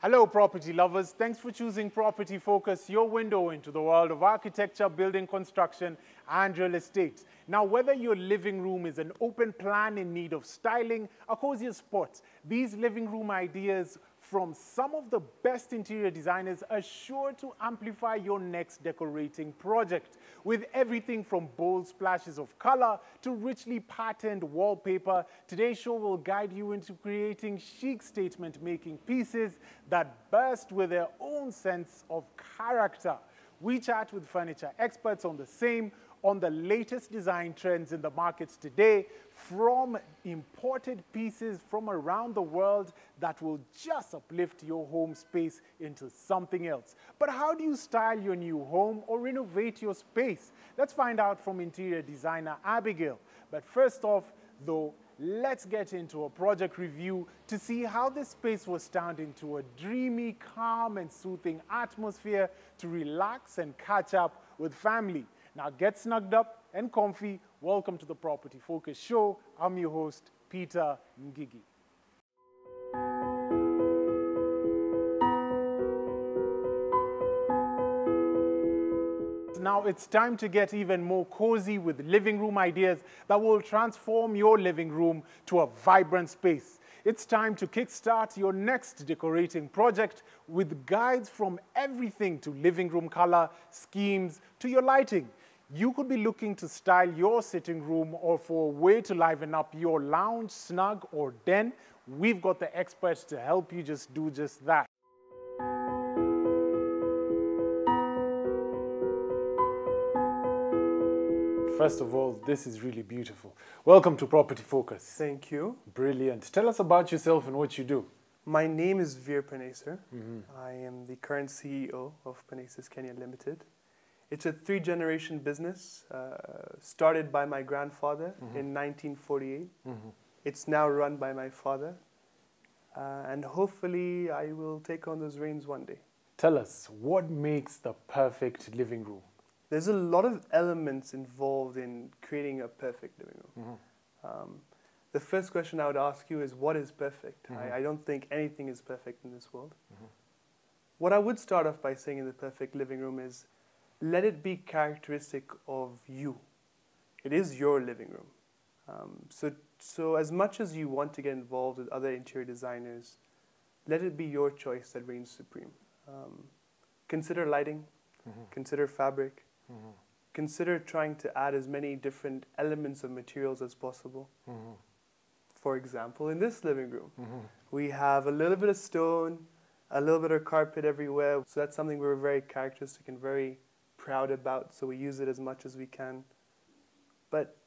Hello, property lovers. Thanks for choosing Property Focus, your window into the world of architecture, building construction, and real estate. Now, whether your living room is an open plan in need of styling, a cozier spot, these living room ideas from some of the best interior designers are sure to amplify your next decorating project. With everything from bold splashes of color to richly patterned wallpaper, today's show will guide you into creating chic statement-making pieces that burst with their own sense of character. We chat with furniture experts on the latest design trends in the markets today, from imported pieces from around the world that will just uplift your home space into something else. But how do you style your new home or renovate your space? Let's find out from interior designer Abigail. But first off, though, let's get into a project review to see how this space was turned into a dreamy, calm, and soothing atmosphere to relax and catch up with family. Now get snugged up and comfy. Welcome to the Property Focus Show. I'm your host, Peter Ngigi. Now it's time to get even more cozy with living room ideas that will transform your living room to a vibrant space. It's time to kickstart your next decorating project with guides from everything to living room color, schemes, to your lighting. You could be looking to style your sitting room or for a way to liven up your lounge, snug, or den. We've got the experts to help you do just that. First of all, this is really beautiful. Welcome to Property Focus. Thank you. Brilliant. Tell us about yourself and what you do. My name is Veer Paneser. I am the current CEO of Panesis Kenya Limited. It's a 3-generation business started by my grandfather in 1948. It's now run by my father. And hopefully I will take on those reins one day. Tell us, what makes the perfect living room? There's a lot of elements involved in creating a perfect living room. The first question I would ask you is, what is perfect? I don't think anything is perfect in this world. What I would start off by saying in the perfect living room is, let it be characteristic of you. It is your living room. So as much as you want to get involved with other interior designers, let it be your choice that reigns supreme. Consider lighting, consider fabric, consider trying to add as many different elements of materials as possible. For example, in this living room, we have a little bit of stone, a little bit of carpet everywhere. So that's something we're very characteristic and very proud about, so we use it as much as we can. But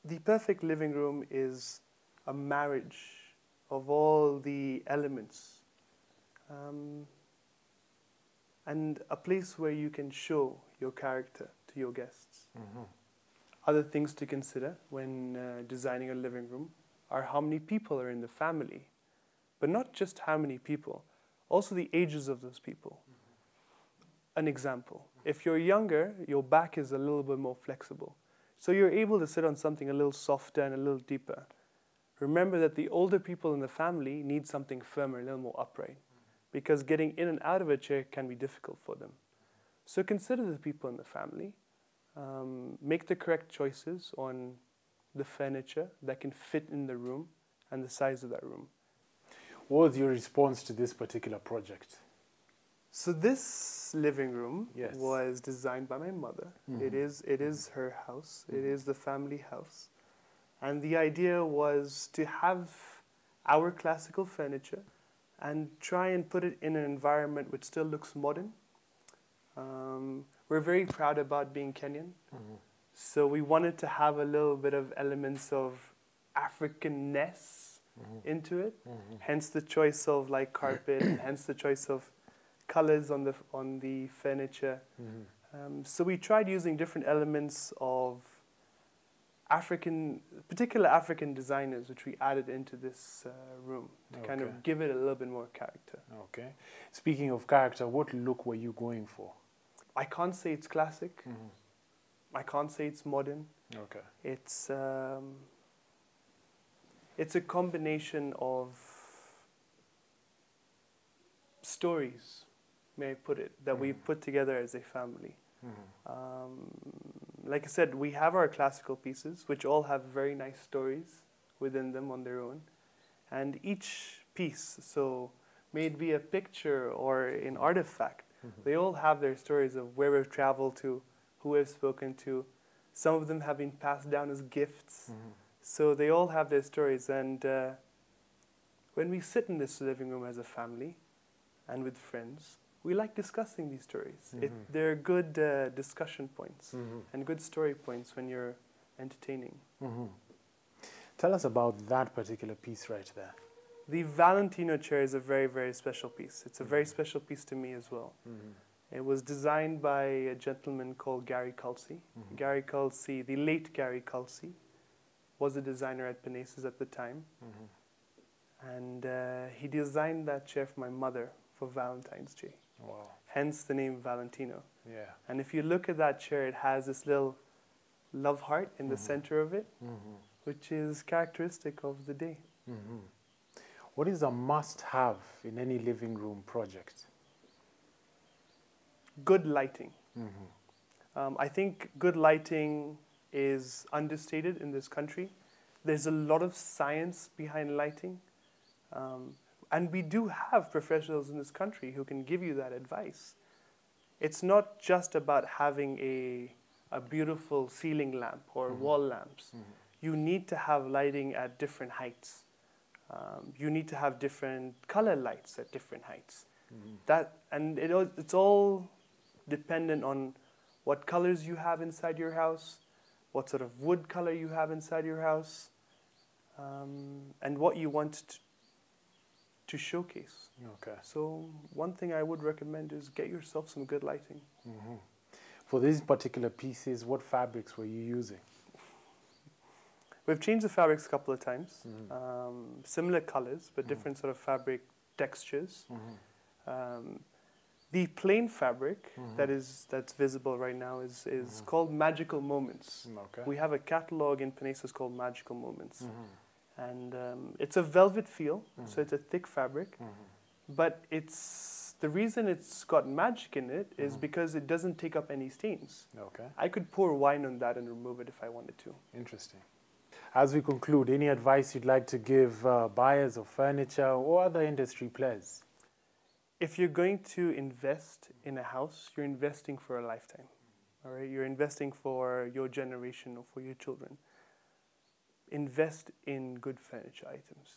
the perfect living room is a marriage of all the elements and a place where you can show your character to your guests. Other things to consider when designing a living room are how many people are in the family, but not just how many people, also the ages of those people. An example, if you're younger, your back is a little bit more flexible. So you're able to sit on something a little softer and a little deeper. Remember that the older people in the family need something firmer, a little more upright, because getting in and out of a chair can be difficult for them. So consider the people in the family. Make the correct choices on the furniture that can fit in the room and the size of that room. What was your response to this particular project? So this living room was designed by my mother. It is her house. It is the family house. And the idea was to have our classical furniture and try and put it in an environment which still looks modern. We're very proud about being Kenyan. So we wanted to have a little bit of elements of Africanness into it. Hence the choice of like carpet, hence the choice of colors on the furniture. So we tried using different elements of particular African designers, which we added into this room to kind of give it a little bit more character. Okay. Speaking of character, what look were you going for? I can't say it's classic. I can't say it's modern. Okay. It's a combination of stories, may I put it, that we've put together as a family. Like I said, we have our classical pieces, which all have very nice stories within them on their own. And each piece, so may it be a picture or an artifact, they all have their stories of where we've traveled to, who we've spoken to. Some of them have been passed down as gifts. So they all have their stories. And when we sit in this living room as a family and with friends, we like discussing these stories. They're good discussion points and good story points when you're entertaining. Tell us about that particular piece right there. The Valentino Chair is a very, very special piece. It's a very special piece to me as well. It was designed by a gentleman called Gary Culsey. Gary Culsey, the late Gary Culsey, was a designer at Penaces at the time. And he designed that chair for my mother for Valentine's Day. Wow. Hence the name Valentino. Yeah. And if you look at that chair, it has this little love heart in the center of it, which is characteristic of the day. What is a must-have in any living room project? Good lighting. I think good lighting is understated in this country. There's a lot of science behind lighting. And we do have professionals in this country who can give you that advice. It's not just about having a beautiful ceiling lamp or wall lamps. You need to have lighting at different heights. You need to have different color lights at different heights. It's all dependent on what colors you have inside your house, what sort of wood color you have inside your house, and what you want to showcase. Okay. So one thing I would recommend is get yourself some good lighting. For these particular pieces, what fabrics were you using? We've changed the fabrics a couple of times. Similar colors, but different sort of fabric textures. The plain fabric that's visible right now is called Magical Moments. Okay. We have a catalog in Penaces called Magical Moments. And it's a velvet feel, so it's a thick fabric. But the reason it's got magic in it is because it doesn't take up any stains. Okay. I could pour wine on that and remove it if I wanted to. Interesting. As we conclude, any advice you'd like to give buyers of furniture or other industry players? If you're going to invest in a house, you're investing for a lifetime. All right? You're investing for your generation or for your children. Invest in good furniture items.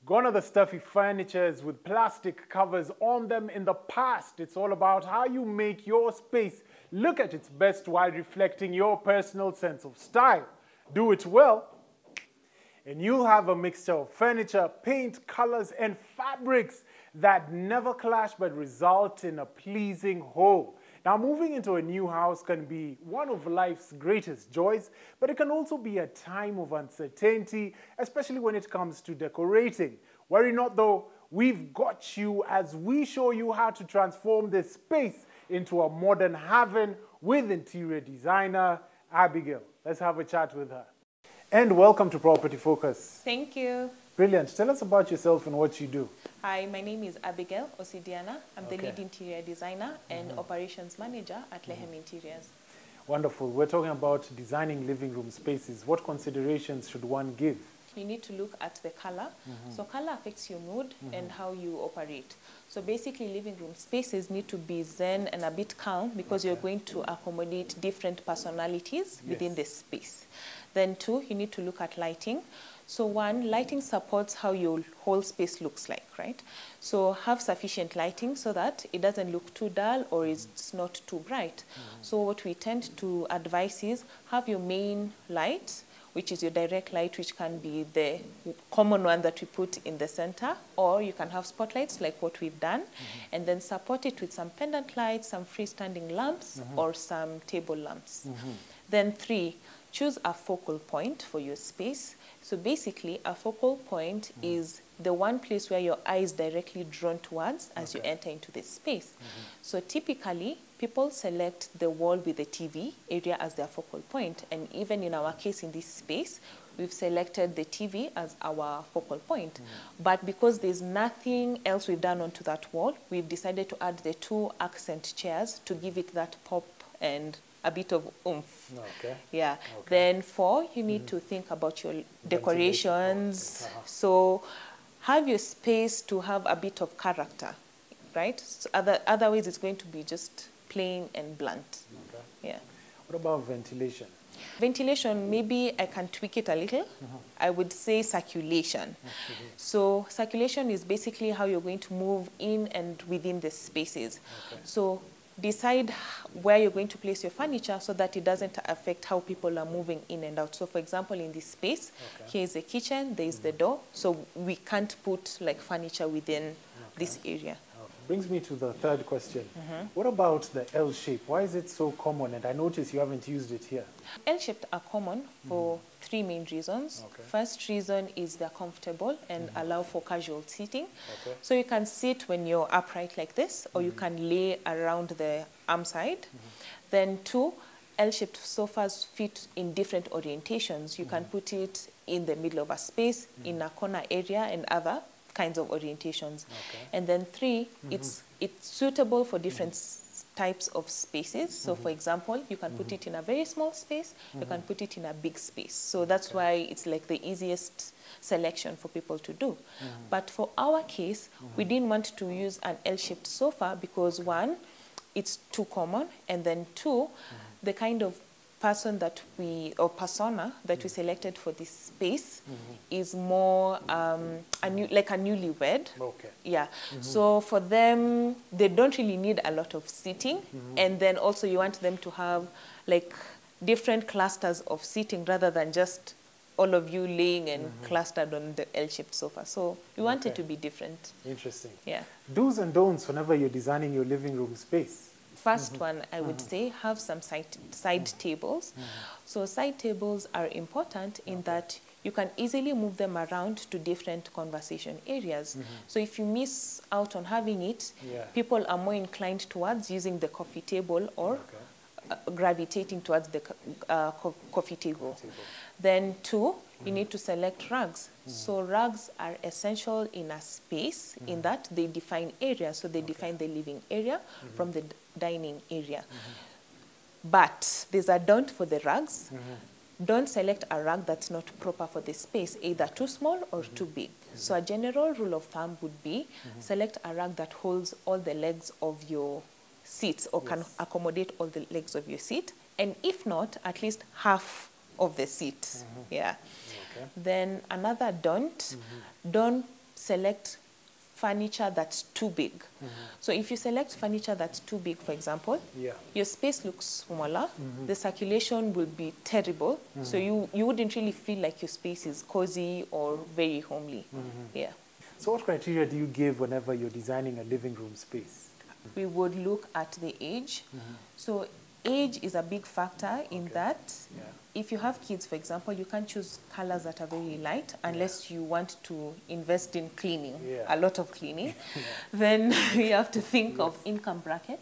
Gone are the stuffy furnitures with plastic covers on them in the past. It's all about how you make your space look at its best while reflecting your personal sense of style. Do it well, and you'll have a mixture of furniture, paint, colors, and fabrics that never clash but result in a pleasing whole. Now, moving into a new house can be one of life's greatest joys, but it can also be a time of uncertainty, especially when it comes to decorating. Worry not though, we've got you as we show you how to transform this space into a modern haven with interior designer Abigail. Let's have a chat with her. And welcome to Property Focus. Thank you. Brilliant. Tell us about yourself and what you do. Hi, my name is Abigail Osidiana. I'm the Okay. lead interior designer and operations manager at Lehem Interiors. Wonderful. We're talking about designing living room spaces. What considerations should one give? You need to look at the color. So color affects your mood and how you operate. So basically living room spaces need to be zen and a bit calm because you're going to accommodate different personalities within the space. Then two, you need to look at lighting. So one, lighting supports how your whole space looks like, right? So have sufficient lighting so that it doesn't look too dull or it's not too bright. So what we tend to advise is have your main light, which is your direct light, which can be the common one that we put in the center, or you can have spotlights like what we've done, and then support it with some pendant lights, some freestanding lamps, or some table lamps. Then three, choose a focal point for your space. So basically, a focal point is the one place where your eye is directly drawn towards as you enter into this space. So typically, people select the wall with the TV area as their focal point. And even in our case in this space, we've selected the TV as our focal point. But because there's nothing else we've done onto that wall, we've decided to add the 2 accent chairs to give it that pop and a bit of oomph. Okay. Yeah. Okay. Then 4, you need to think about your decorations. So have your space to have a bit of character, right? So otherwise, it's going to be just plain and blunt. Okay. Yeah. What about ventilation? Ventilation, maybe I can tweak it a little. I would say circulation. So circulation is basically how you're going to move in and within the spaces. So decide where you're going to place your furniture so that it doesn't affect how people are moving in and out. So for example, in this space, here's the kitchen, there's the door, so we can't put like furniture within this area. Brings me to the third question. What about the L shape? Why is it so common? And I notice you haven't used it here. L-shaped are common for 3 main reasons. First reason is they're comfortable and allow for casual seating. So you can sit when you're upright like this, or you can lay around the arm side. Then 2, L-shaped sofas fit in different orientations. You can put it in the middle of a space, in a corner area, and other kinds of orientations. And then 3, it's suitable for different types of spaces. So for example, you can put it in a very small space, you can put it in a big space. So that's why it's like the easiest selection for people to do. But for our case, we didn't want to use an L-shaped sofa because 1, it's too common, and then 2, the kind of person that persona that we selected for this space is more like a newlywed. Yeah. So for them, they don't really need a lot of seating, and then also you want them to have like different clusters of seating rather than just all of you laying and clustered on the L-shaped sofa. So we want it to be different. Interesting. Yeah. Do's and don'ts whenever you're designing your living room space. First one, I would say, have some side tables. So side tables are important in that you can easily move them around to different conversation areas. So if you miss out on having it, people are more inclined towards using the coffee table or gravitating towards the coffee table. Then 2, you need to select rugs. So rugs are essential in a space in that they define areas. So they define the living area from the dining area. But there's a don't for the rugs. Don't select a rug that's not proper for the space, either too small or too big. So a general rule of thumb would be select a rug that holds all the legs of your seats or can accommodate all the legs of your seat. And if not, at least half of the seat. Yeah. Then another don't select furniture that's too big. So if you select furniture that's too big, for example, your space looks smaller, the circulation will be terrible, so you wouldn't really feel like your space is cozy or very homely. Yeah. So what criteria do you give whenever you're designing a living room space? We would look at the age. So age is a big factor in that. If you have kids, for example, you can't choose colors that are very light unless you want to invest in cleaning, a lot of cleaning. Then you have to think of income bracket.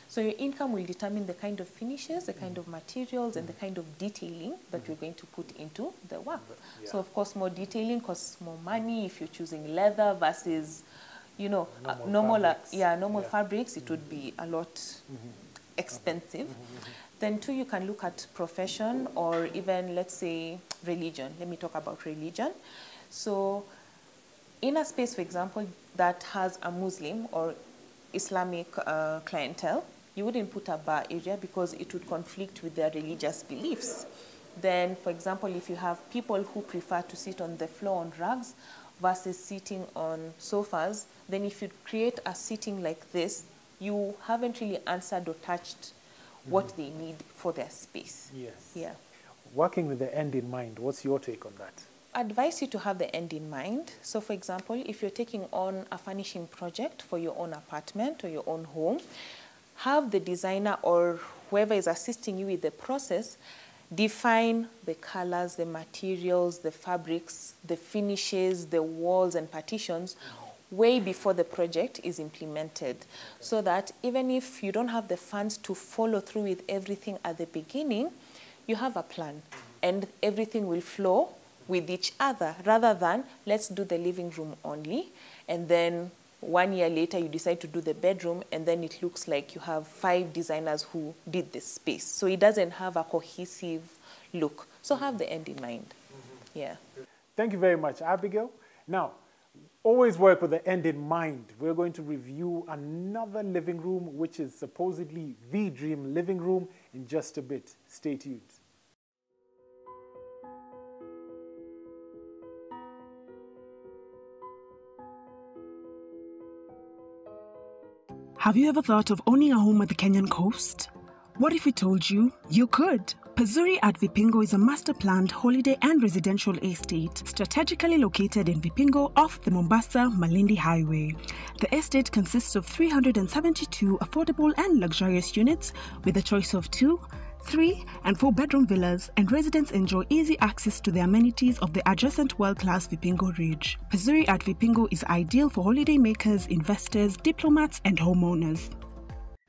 So your income will determine the kind of finishes, the kind of materials, and the kind of detailing that you're going to put into the work. So of course, more detailing costs more money if you're choosing leather versus, you know, normal fabrics. It would be a lot expensive. Then 2, you can look at profession or even, let's say, religion. Let me talk about religion. So in a space, for example, that has a Muslim or Islamic clientele, you wouldn't put a bar area because it would conflict with their religious beliefs. Then, for example, if you have people who prefer to sit on the floor on rugs versus sitting on sofas, then if you create a sitting like this, you haven't really answered or touched what they need for their space. Working with the end in mind, what's your take on that? I advise you to have the end in mind. So for example, if you're taking on a furnishing project for your own apartment or your own home, have the designer or whoever is assisting you with the process define the colors, the materials, the fabrics, the finishes, the walls and partitions way before the project is implemented, so that even if you don't have the funds to follow through with everything at the beginning, you have a plan and everything will flow with each other, rather than let's do the living room only and then 1 year later you decide to do the bedroom and then it looks like you have 5 designers who did this space. So it doesn't have a cohesive look. So have the end in mind. Yeah. Thank you very much, Abigail. Now, always work with the end in mind. We're going to review another living room, which is supposedly the dream living room, in just a bit. Stay tuned. Have you ever thought of owning a home at the Kenyan coast? What if we told you you could? Pazuri at Vipingo is a master-planned holiday and residential estate strategically located in Vipingo off the Mombasa-Malindi Highway. The estate consists of 372 affordable and luxurious units with a choice of 2, 3 and 4 bedroom villas, and residents enjoy easy access to the amenities of the adjacent world-class Vipingo Ridge. Pazuri at Vipingo is ideal for holidaymakers, investors, diplomats and homeowners.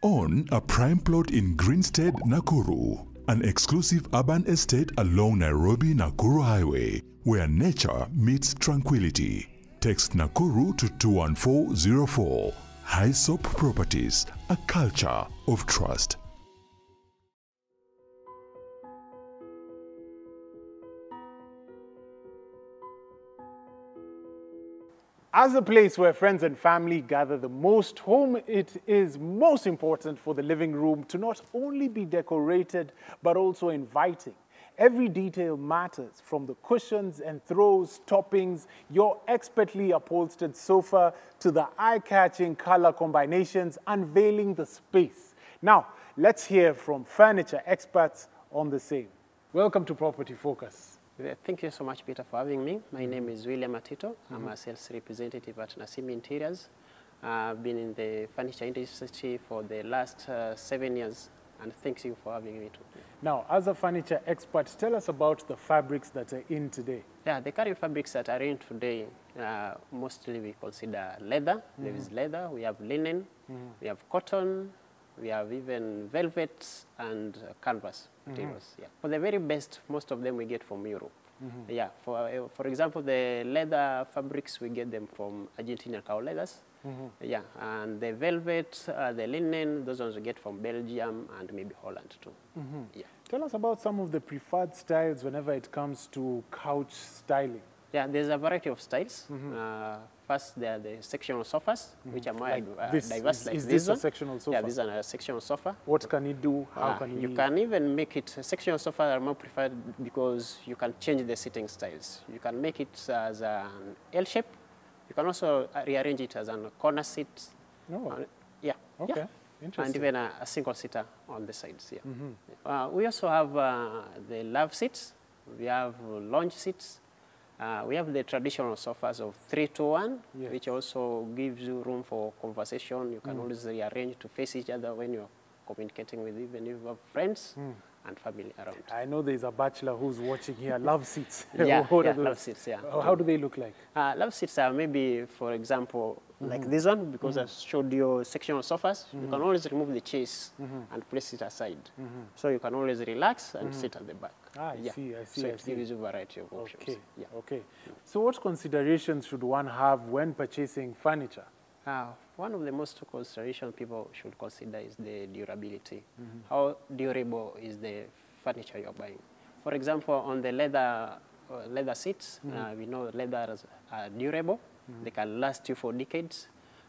Own a prime plot in Greenstead, Nakuru, an exclusive urban estate along Nairobi-Nakuru Highway, where nature meets tranquility. Text Nakuru to 21404. Hyssop Properties, a culture of trust. As a place where friends and family gather the most, home, it is most important for the living room to not only be decorated, but also inviting. Every detail matters, from the cushions and throws, toppings, your expertly upholstered sofa, to the eye-catching color combinations unveiling the space. Now, let's hear from furniture experts on the same. Welcome to Property Focus. Thank you so much, Peter, for having me. My name is William Atito. I'm a sales representative at Nasimi Interiors. I've been in the furniture industry for the last 7 years, and thank you for having me too. Now, as a furniture expert, tell us about the fabrics that are in today. Yeah, the current fabrics that are in today, mostly we consider leather. There is leather, we have linen, we have cotton, we have even velvets and canvas materials. Yeah. For the very best, most of them we get from Europe. Yeah. For example, the leather fabrics, we get them from Argentinian cow leathers. Yeah. And the velvet, the linen, those ones we get from Belgium and maybe Holland too. Yeah. Tell us about some of the preferred styles whenever it comes to couch styling. Yeah, there's a variety of styles. First, there are the sectional sofas, which are more diverse. Is this a sectional sofa? Yeah, this is a sectional sofa. What can it do? How can you can even make it, sectional sofa are more preferred because you can change the sitting styles. You can make it as an L shape. You can also rearrange it as a corner seat. Oh. Yeah. Okay. Yeah. Interesting. And even a single seater on the sides. Yeah. We also have the love seats. We have lounge seats. We have the traditional sofas of 3-to-1, yes, which also gives you room for conversation. You can always rearrange to face each other when you're communicating with even if you have friends and family around. I know there's a bachelor who's watching here. Love seats. Yeah, love seats, yeah. How do they look like? Love seats are maybe, for example, like this one, because I showed you sectional sofas. You can always remove the chase and place it aside. So you can always relax and sit at the back. I see. So it gives you a variety of options. Okay. Yeah. Okay. So what considerations should one have when purchasing furniture? One of the most considerations people should consider is the durability. How durable is the furniture you're buying? For example, on the leather seats, we know leathers are durable. They can last you for decades.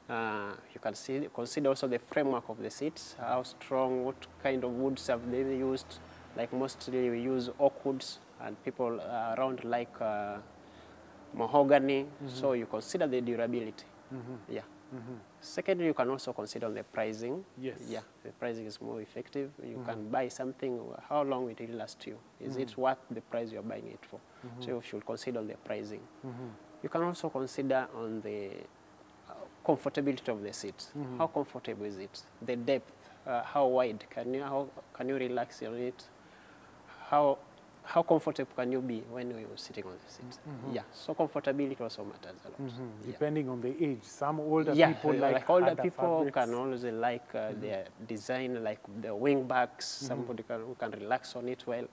You can consider also the framework of the seats, how strong, what kind of woods have they used. Like mostly we use oak woods, and people around like mahogany. So you consider the durability. Yeah. Secondly, you can also consider the pricing. Yes. Yeah, the pricing is more effective. You can buy something, how long it will last you? Is it worth the price you're buying it for? So you should consider the pricing. You can also consider on the comfortability of the seat. How comfortable is it? The depth, how wide, how can you relax on it? How how comfortable can you be when you're sitting on the seat? Yeah, so comfortability also matters a lot. Yeah. Depending on the age. Some older Yeah, people like older harder people fabrics. can always like their design, like the wing backs, somebody who can relax on it well.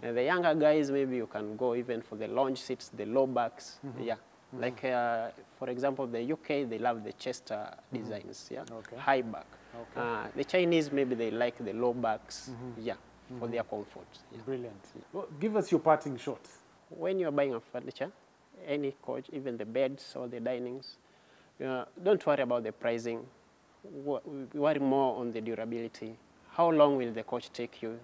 And the younger guys, maybe you can go even for the lounge seats, the low backs. Yeah, like for example, the UK, they love the Chester designs, yeah, high back. The Chinese, maybe they like the low backs, yeah, for their comfort. Yeah. Brilliant. Well, give us your parting shots. When you're buying a furniture, any coach, even the beds or the dinings, don't worry about the pricing. Worry more on the durability. How long will the coach take you?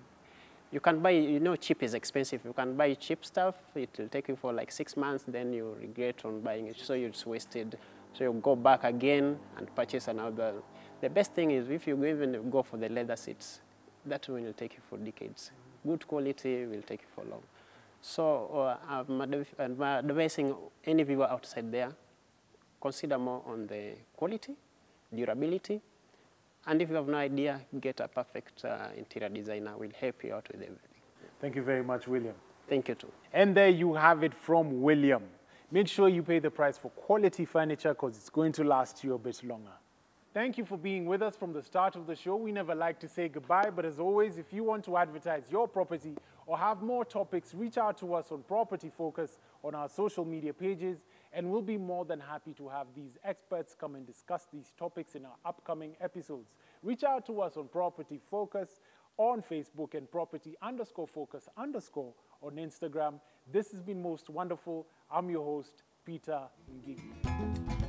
You can buy, you know, cheap is expensive. You can buy cheap stuff. It will take you for like 6 months, then you regret on buying it, so it's wasted. So you go back again and purchase another. The best thing is if you even go for the leather seats, that will take you for decades. Good quality will take you for long. So I'm advising any viewer outside there, consider more on the quality, durability, and if you have no idea, get a perfect interior designer. Will help you out with everything. Thank you very much, William. Thank you too. And there you have it from William. Make sure you pay the price for quality furniture because it's going to last you a bit longer. Thank you for being with us from the start of the show. We never like to say goodbye, but as always, if you want to advertise your property or have more topics, reach out to us on Property Focus on our social media pages, and we'll be more than happy to have these experts come and discuss these topics in our upcoming episodes. Reach out to us on Property Focus on Facebook and Property_Focus_ on Instagram. This has been most wonderful. I'm your host, Peter Ngigi.